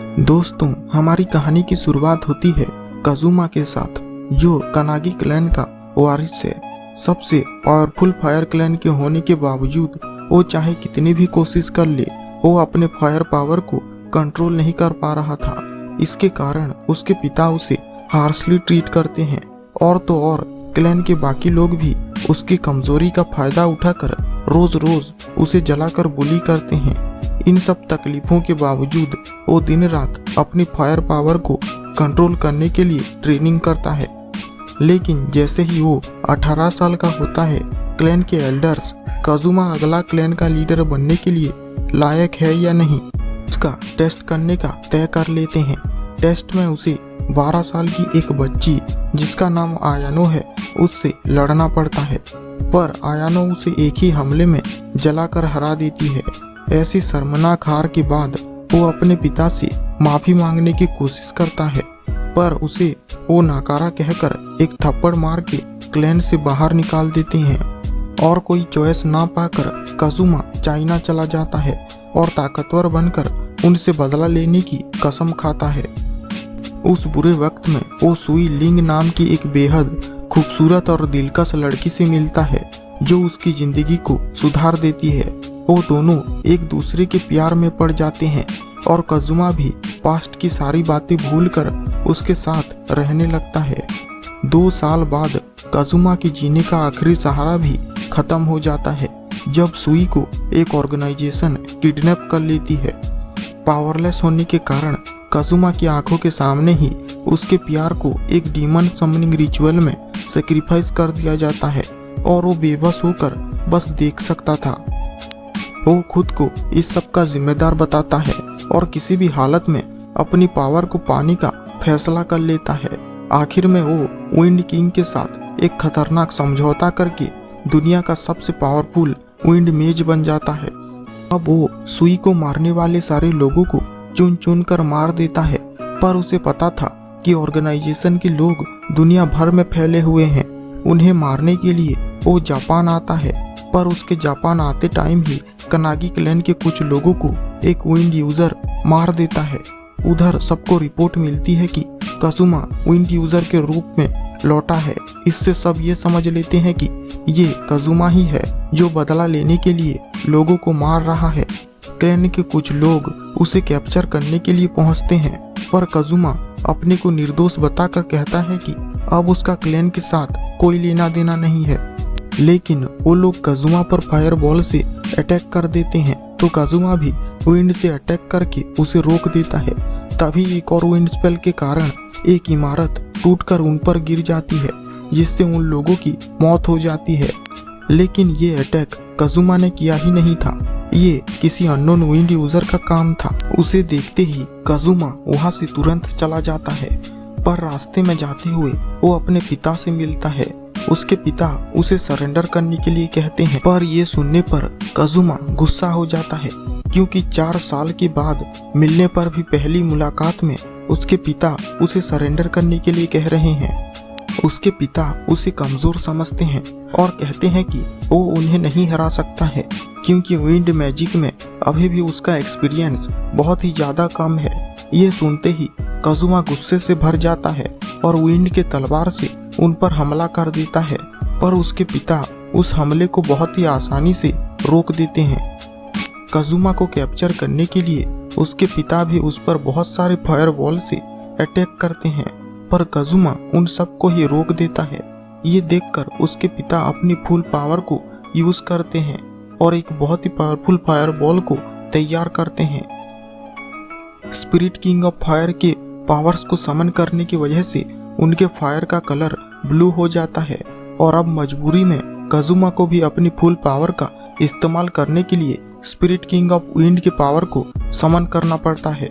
दोस्तों, हमारी कहानी की शुरुआत होती है काजुमा के साथ, जो कनागी क्लैन का वारिस है। सबसे पावरफुल फायर क्लैन के होने के बावजूद वो चाहे कितनी भी कोशिश कर ले, वो अपने फायर पावर को कंट्रोल नहीं कर पा रहा था। इसके कारण उसके पिता उसे हार्शली ट्रीट करते हैं और तो और क्लैन के बाकी लोग भी उसकी कमजोरी का फायदा उठाकर रोज रोज उसे जलाकर बुली करते हैं। इन सब तकलीफों के बावजूद वो दिन रात अपनी फायर पावर को कंट्रोल करने के लिए ट्रेनिंग करता है। लेकिन जैसे ही वो 18 साल का होता है, क्लैन के एल्डर्स काजुमा अगला क्लैन का लीडर बनने के लिए लायक है या नहीं, उसका टेस्ट करने का तय कर लेते हैं। टेस्ट में उसे 12 साल की एक बच्ची जिसका नाम आयानो है, उससे लड़ना पड़ता है, पर आयानो उसे एक ही हमले में जलाकर हरा देती है। ऐसी शर्मनाक हार के बाद वो अपने पिता से माफी मांगने की कोशिश करता है, पर उसे वो नाकारा कहकर एक थप्पड़ मार के क्लैन से बाहर निकाल देते हैं। और कोई चॉइस ना पाकर काजुमा चाइना चला जाता है और ताकतवर बनकर उनसे बदला लेने की कसम खाता है। उस बुरे वक्त में वो सुई लिंग नाम की एक बेहद खूबसूरत और दिलकश लड़की से मिलता है, जो उसकी जिंदगी को सुधार देती है। वो दोनों एक दूसरे के प्यार में पड़ जाते हैं और काजुमा भी पास्ट की सारी बातें भूलकर उसके साथ रहने लगता है। 2 साल बाद काजुमा के जीने का आखिरी सहारा भी खत्म हो जाता है, जब सुई को एक ऑर्गेनाइजेशन किडनैप कर लेती है। पावरलेस होने के कारण काजुमा की आंखों के सामने ही उसके प्यार को एक डीमन समनिंग रिचुअल में सेक्रीफाइस कर दिया जाता है और वो बेबस होकर बस देख सकता था। वो खुद को इस सब का जिम्मेदार बताता है और किसी भी हालत में अपनी पावर को पाने का फैसला कर लेता है। आखिर में वो विंड किंग के साथ एक खतरनाक समझौता करके दुनिया का सबसे पावरफुल विंड मेज बन जाता है। अब वो सुई को मारने वाले सारे लोगों को चुन चुन कर मार देता है, पर उसे पता था कि ऑर्गेनाइजेशन के लोग दुनिया भर में फैले हुए हैं। उन्हें मारने के लिए वो जापान आता है, पर उसके जापान आते टाइम ही कनागी क्लैन के कुछ लोगों को एक विंड यूजर मार देता है। उधर सबको रिपोर्ट मिलती है कि काजुमा विंड यूजर के रूप में लौटा है। इससे सब ये समझ लेते हैं कि ये काजुमा ही है जो बदला लेने के लिए लोगों को मार रहा है। क्लैन के कुछ लोग उसे कैप्चर करने के लिए पहुंचते हैं, पर काजुमा अपने को निर्दोष बताकर कहता है कि अब उसका क्लैन के साथ कोई लेना देना नहीं है। लेकिन वो लोग काजुमा पर फायर बॉल से अटैक कर देते हैं, तो काजुमा भी विंड से अटैक करके उसे रोक देता है। तभी एक और विंड स्पेल के कारण एक इमारत टूटकर उन पर गिर जाती है, जिससे उन लोगों की मौत हो जाती है। लेकिन ये अटैक काजुमा ने किया ही नहीं था, ये किसी अननोन विंड यूजर का काम था। उसे देखते ही काजुमा वहां से तुरंत चला जाता है, पर रास्ते में जाते हुए वो अपने पिता से मिलता है। उसके पिता उसे सरेंडर करने के लिए कहते हैं, पर ये सुनने पर काजुमा गुस्सा हो जाता है, क्योंकि 4 साल के बाद मिलने पर भी पहली मुलाकात में उसके पिता उसे सरेंडर करने के लिए कह रहे हैं। उसके पिता उसे कमजोर समझते हैं और कहते हैं कि वो उन्हें नहीं हरा सकता है, क्योंकि विंड मैजिक में अभी भी उसका एक्सपीरियंस बहुत ही ज्यादा कम है। ये सुनते ही काजुमा गुस्से से भर जाता है और विंड के तलवार से उन पर हमला कर देता है, पर उसके पिता उस हमले को बहुत ही आसानी से रोक देते हैं। काजुमा को कैप्चर करने के लिए उसके पिता भी उस पर बहुत सारे फायर बॉल से अटैक करते हैं, पर काजुमा उन सबको ही रोक देता है। ये देखकर उसके पिता अपनी फुल पावर को यूज करते हैं और एक बहुत ही पावरफुल फायर बॉल को तैयार करते हैं। स्पिरिट किंग ऑफ फायर के पावर्स को समन करने की वजह से उनके फायर का कलर ब्लू हो जाता है और अब मजबूरी में काजुमा को भी अपनी फुल पावर का इस्तेमाल करने के लिए स्पिरिट किंग ऑफ विंड के पावर को समन करना पड़ता है।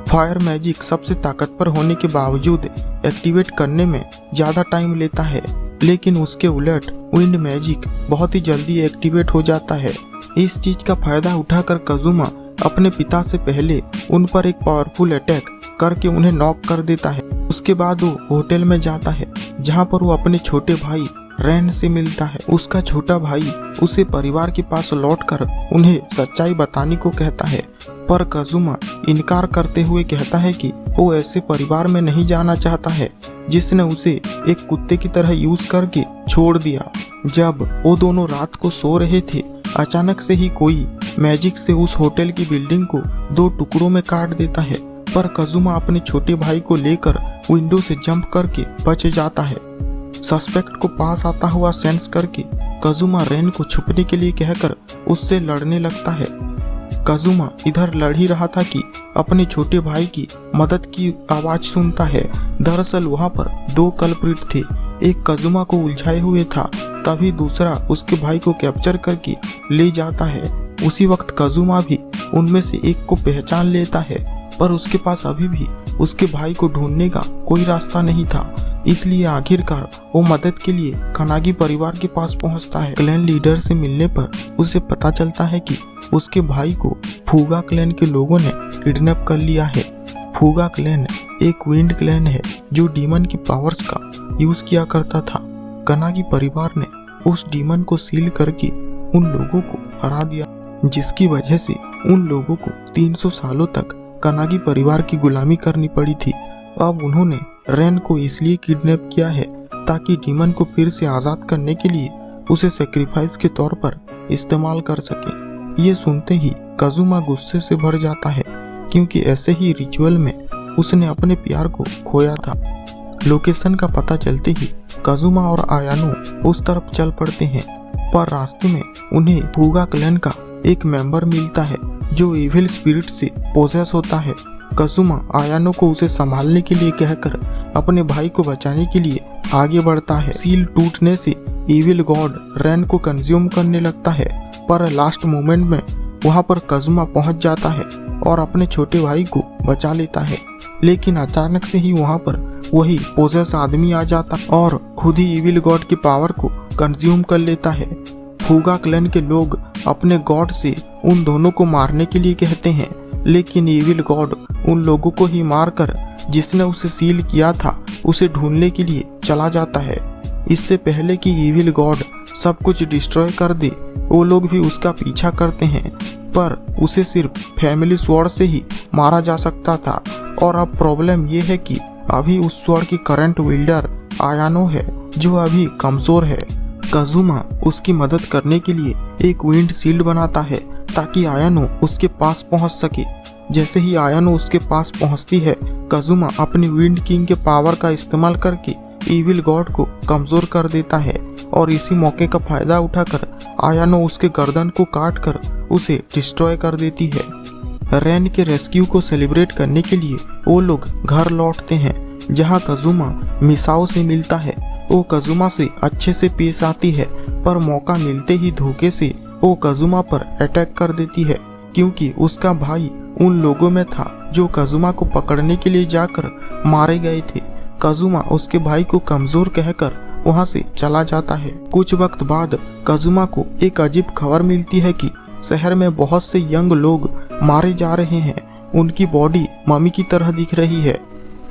फायर मैजिक सबसे ताकतवर होने के बावजूद एक्टिवेट करने में ज्यादा टाइम लेता है, लेकिन उसके उलट विंड मैजिक बहुत ही जल्दी एक्टिवेट हो जाता है। इस चीज का फायदा उठाकर काजुमा अपने पिता से पहले उन पर एक पावरफुल अटैक करके उन्हें नॉक कर देता है। उसके बाद वो होटल में जाता है, जहाँ पर वो अपने छोटे भाई रैन से मिलता है। उसका छोटा भाई उसे परिवार के पास लौटकर उन्हें सच्चाई बताने को कहता है, पर काजुमा इनकार करते हुए कहता है कि वो ऐसे परिवार में नहीं जाना चाहता है जिसने उसे एक कुत्ते की तरह यूज करके छोड़ दिया। जब वो दोनों रात को सो रहे थे, अचानक से ही कोई मैजिक से उस होटल की बिल्डिंग को 2 टुकड़ों में काट देता है, पर काजुमा अपने छोटे भाई को लेकर विंडो से जंप करके बच जाता है। सस्पेक्ट को पास आता हुआ सेंस करके काजुमा रेन को छुपने के लिए कहकर उससे लड़ने लगता है। काजुमा इधर लड़ ही रहा था कि अपने छोटे भाई की मदद की आवाज सुनता है। दरअसल वहां पर 2 कल्प्रिट थे, एक काजुमा को उलझाए हुए था, तभी दूसरा उसके भाई को कैप्चर करके ले जाता है। उसी वक्त काजुमा भी उनमें से एक को पहचान लेता है, पर उसके पास अभी भी उसके भाई को ढूंढने का कोई रास्ता नहीं था। इसलिए आखिरकार वो मदद के लिए कनागी परिवार के पास पहुंचता है। क्लैन लीडर से मिलने पर उसे पता चलता है कि उसके भाई को फूगा क्लैन के लोगों ने किडनैप कर लिया है। फूगा क्लैन एक विंड क्लैन है जो डीमन की पावर्स का यूज किया करता था। कनागी परिवार ने उस डीमन को सील करके उन लोगों को हरा दिया, जिसकी वजह से उन लोगों को 300 सालों तक कनागी परिवार की गुलामी करनी पड़ी थी। अब उन्होंने रेन को इसलिए किडनैप किया है ताकि डीमन को फिर से आजाद करने के लिए उसे सेक्रीफाइस के तौर पर इस्तेमाल कर सके। ये सुनते ही काजुमा गुस्से से भर जाता है, क्योंकि ऐसे ही रिचुअल में उसने अपने प्यार को खोया था। लोकेशन का पता चलते ही काजुमा और आयानो उस तरफ चल पड़ते हैं, पर रास्ते में उन्हें फूगा क्लैन का एक मेंबर मिलता है जो इविल स्पिरिट से पोजेस होता है। काजुमा आयानो को उसे संभालने के लिए कहकर अपने भाई को बचाने के लिए आगे बढ़ता है। सील टूटने से इविल गॉड रेन को कंज्यूम करने लगता है, पर लास्ट मोमेंट में वहां पर काजुमा पहुंच जाता है और अपने छोटे भाई को बचा लेता है। लेकिन अचानक से ही वहां पर वही पोजेस आदमी आ जाता और खुद ही इविल गॉड की पावर को कंज्यूम कर लेता है। फूगा क्लैन के लोग अपने गॉड से उन दोनों को मारने के लिए कहते हैं, लेकिन इविल गॉड उन लोगों को ही मारकर जिसने उसे सील किया था उसे ढूंढने के लिए चला जाता है। इससे पहले कि इविल गॉड सब कुछ डिस्ट्रॉय कर दे, वो लोग भी उसका पीछा करते हैं, पर उसे सिर्फ फैमिली स्वॉर्ड से ही मारा जा सकता था। और अब प्रॉब्लम ये है कि अभी उस स्वॉर्ड की करंट विल्डर आयानो है जो अभी कमजोर है। काजुमा उसकी मदद करने के लिए एक विंड शील्ड बनाता है ताकि आयानो उसके पास पहुंच सके। जैसे ही आयानो उसके पास पहुंचती है, काजुमा अपनी विंड किंग के पावर का इस्तेमाल करके इविल गॉड को कमजोर कर देता है और इसी मौके का फायदा उठाकर आयानो उसके गर्दन को काट कर उसे डिस्ट्रॉय कर देती है। रेन के रेस्क्यू को सेलिब्रेट करने के लिए वो लोग घर लौटते हैं, जहां काजुमा मिसाओ से मिलता है। वो काजुमा से अच्छे से पेश आती है, पर मौका मिलते ही धोखे से वो काजुमा पर अटैक कर देती है, क्योंकि उसका भाई उन लोगों में था जो काजुमा को पकड़ने के लिए जाकर मारे गए थे। काजुमा उसके भाई को कमजोर कहकर वहां से चला जाता है। कुछ वक्त बाद काजुमा को एक अजीब खबर मिलती है कि शहर में बहुत से यंग लोग मारे जा रहे हैं। उनकी बॉडी मम्मी की तरह दिख रही है।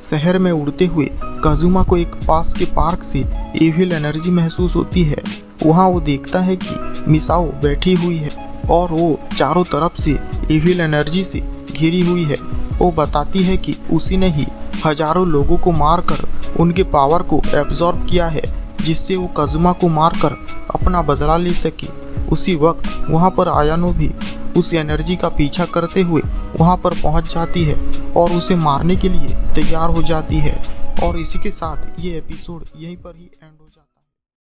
शहर में उड़ते हुए काजुमा को एक पास के पार्क से इविल एनर्जी महसूस होती है। वहां वो देखता है कि मिसाओ बैठी हुई है और वो चारों तरफ से इविल एनर्जी से घिरी हुई है। वो बताती है कि उसी ने ही हजारों लोगों को मारकर उनके पावर को एब्जॉर्ब किया है, जिससे वो काजुमा को मारकर अपना बदला ले सके। उसी वक्त वहां पर आयानो भी उस एनर्जी का पीछा करते हुए वहां पर पहुंच जाती है और उसे मारने के लिए तैयार हो जाती है। और इसी के साथ ये एपिसोड यहीं पर ही एंड हो जाता है।